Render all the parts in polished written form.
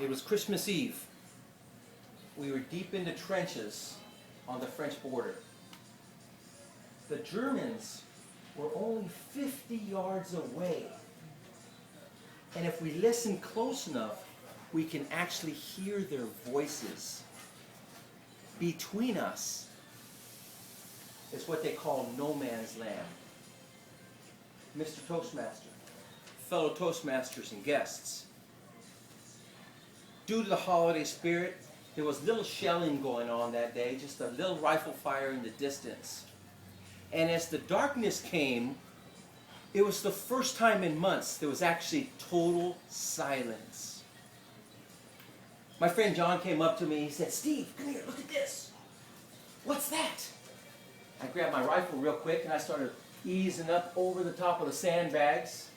It was Christmas Eve. We were deep in the trenches on the French border. The Germans were only 50 yards away. And if we listen close enough, we can actually hear their voices. Between us is what they call no man's land. Mr. Toastmaster, fellow Toastmasters and guests, due to the holiday spirit, there was little shelling going on that day, just a little rifle fire in the distance. And as the darkness came, it was the first time in months there was actually total silence. My friend John came up to me, he said, "Steve, come here, look at this. What's that?" I grabbed my rifle real quick and I started easing up over the top of the sandbags.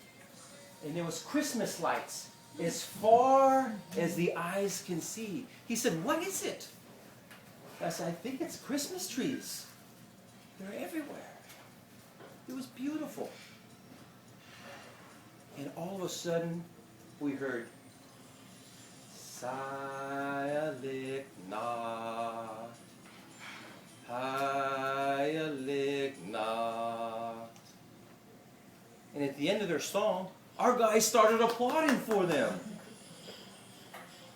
And there was Christmas lights as far as the eyes can see. He said, "What is it?" I said, "I think it's Christmas trees. They're everywhere." It was beautiful. And all of a sudden, we heard, "Heilig Nacht, Heilig Nacht." And at the end of their song, our guys started applauding for them.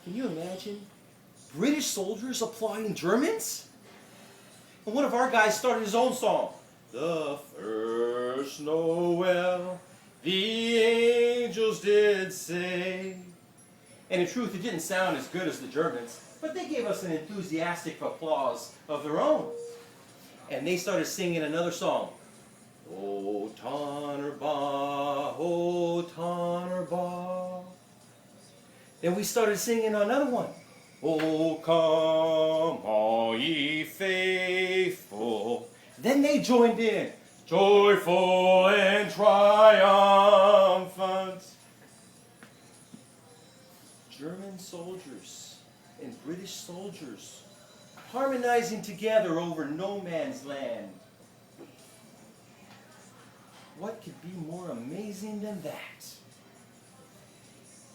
Can you imagine? British soldiers applauding Germans? And one of our guys started his own song. "The first Noel, the angels did say." And in truth, it didn't sound as good as the Germans, but they gave us an enthusiastic applause of their own. And they started singing another song. "O Tannerba, O Tannerba." Then we started singing another one. "O come, all ye faithful." Then they joined in. "Joyful and triumphant." German soldiers and British soldiers harmonizing together over no man's land. What could be more amazing than that?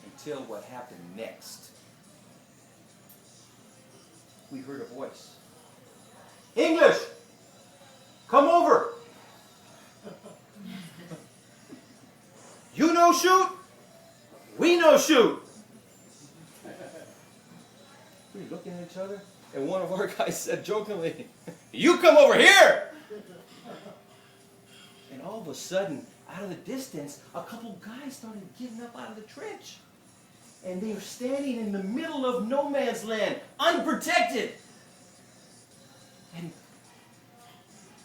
Until what happened next. We heard a voice. "English, come over. You know shoot, we know shoot." We were looking at each other, and one of our guys said jokingly, "You come over here." And all of a sudden, out of the distance, a couple guys started getting up out of the trench. And they were standing in the middle of no man's land, unprotected. And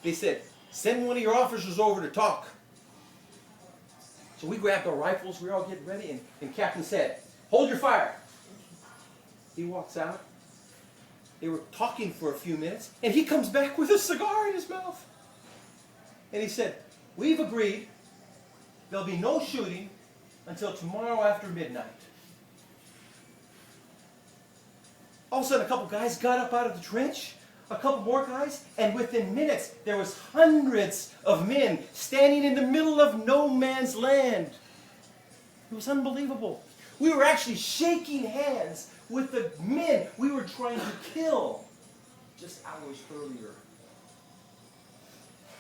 they said, "Send one of your officers over to talk." So we grabbed our rifles, we were all getting ready, and Captain said, "Hold your fire." He walks out. They were talking for a few minutes, and he comes back with a cigar in his mouth. And he said, "We've agreed there'll be no shooting until tomorrow after midnight." All of a sudden, a couple guys got up out of the trench, a couple more guys, and within minutes, there was hundreds of men standing in the middle of no man's land. It was unbelievable. We were actually shaking hands with the men we were trying to kill just hours earlier.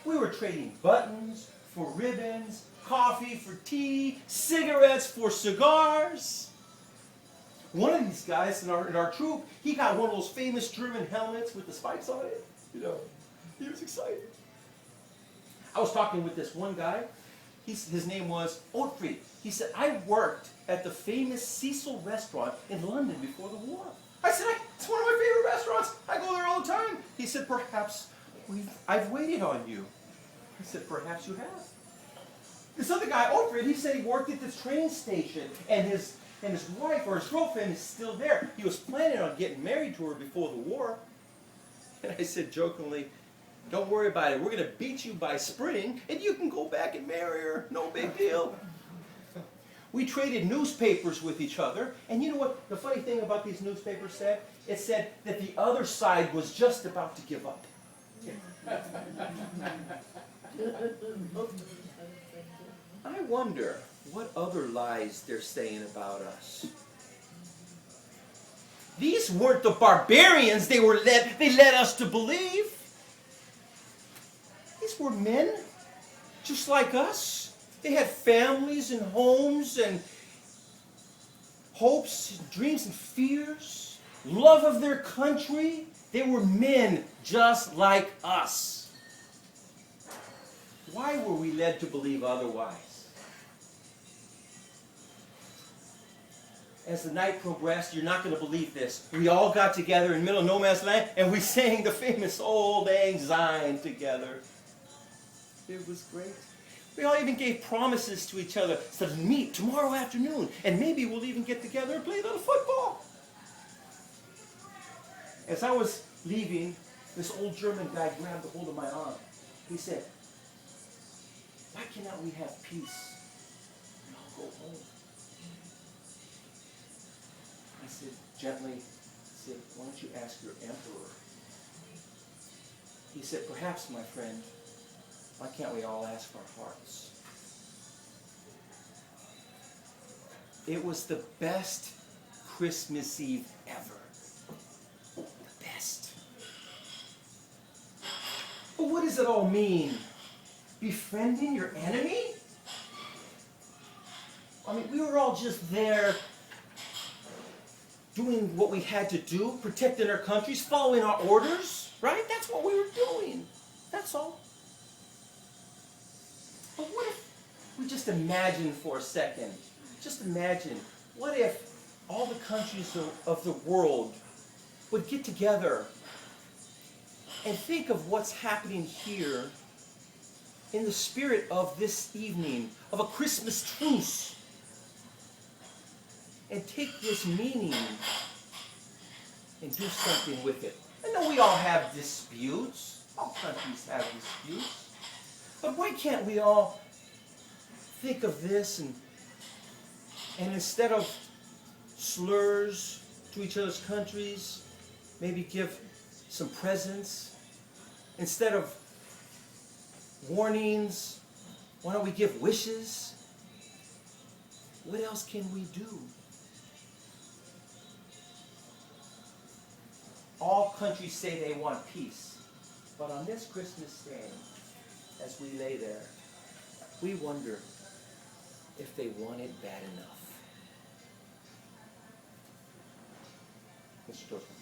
We were trading buttons for ribbons, coffee for tea, cigarettes for cigars. One of these guys in our troop, he got one of those famous German helmets with the spikes on it. You know, he was excited. I was talking with this one guy. His name was Oatfried. He said, "I worked at the famous Cecil restaurant in London before the war." I said, "It's one of my favorite restaurants. I go there all the time." He said, "Perhaps I've waited on you." I said, "Perhaps you have." This other guy, Oatfried, he said he worked at this train station, and his wife or his girlfriend is still there. He was planning on getting married to her before the war. And I said jokingly, "Don't worry about it. We're going to beat you by spring, and you can go back and marry her. No big deal." We traded newspapers with each other, and you know what the funny thing about these newspapers said? It said that the other side was just about to give up. I wonder what other lies they're saying about us. These weren't the barbarians they led us to believe. These were men just like us. They had families and homes and hopes, and dreams and fears, love of their country. They were men just like us. Why were we led to believe otherwise? As the night progressed, you're not going to believe this. We all got together in the middle of no man's land and we sang the famous Old Lang Syne together. It was great. We all even gave promises to each other to meet tomorrow afternoon, and maybe we'll even get together and play a little football. As I was leaving, this old German guy grabbed a hold of my arm. He said, "Why cannot we have peace and I'll go home?" I said gently, "Why don't you ask your emperor?" He said, "Perhaps, my friend, why can't we all ask our hearts?" It was the best Christmas Eve ever. The best. But what does it all mean? Befriending your enemy? I mean, we were all just there doing what we had to do, protecting our countries, following our orders, right? That's what we were doing. That's all. But what if we just imagine for a second, just imagine, what if all the countries of the world would get together and think of what's happening here in the spirit of this evening, of a Christmas truce, and take this meaning and do something with it. I know we all have disputes. All countries have disputes. But why can't we all think of this and instead of slurs to each other's countries, maybe give some presents? Instead of warnings, why don't we give wishes? What else can we do? All countries say they want peace. But on this Christmas day, as we lay there, we wonder if they want it bad enough. Mr. Toastmaster.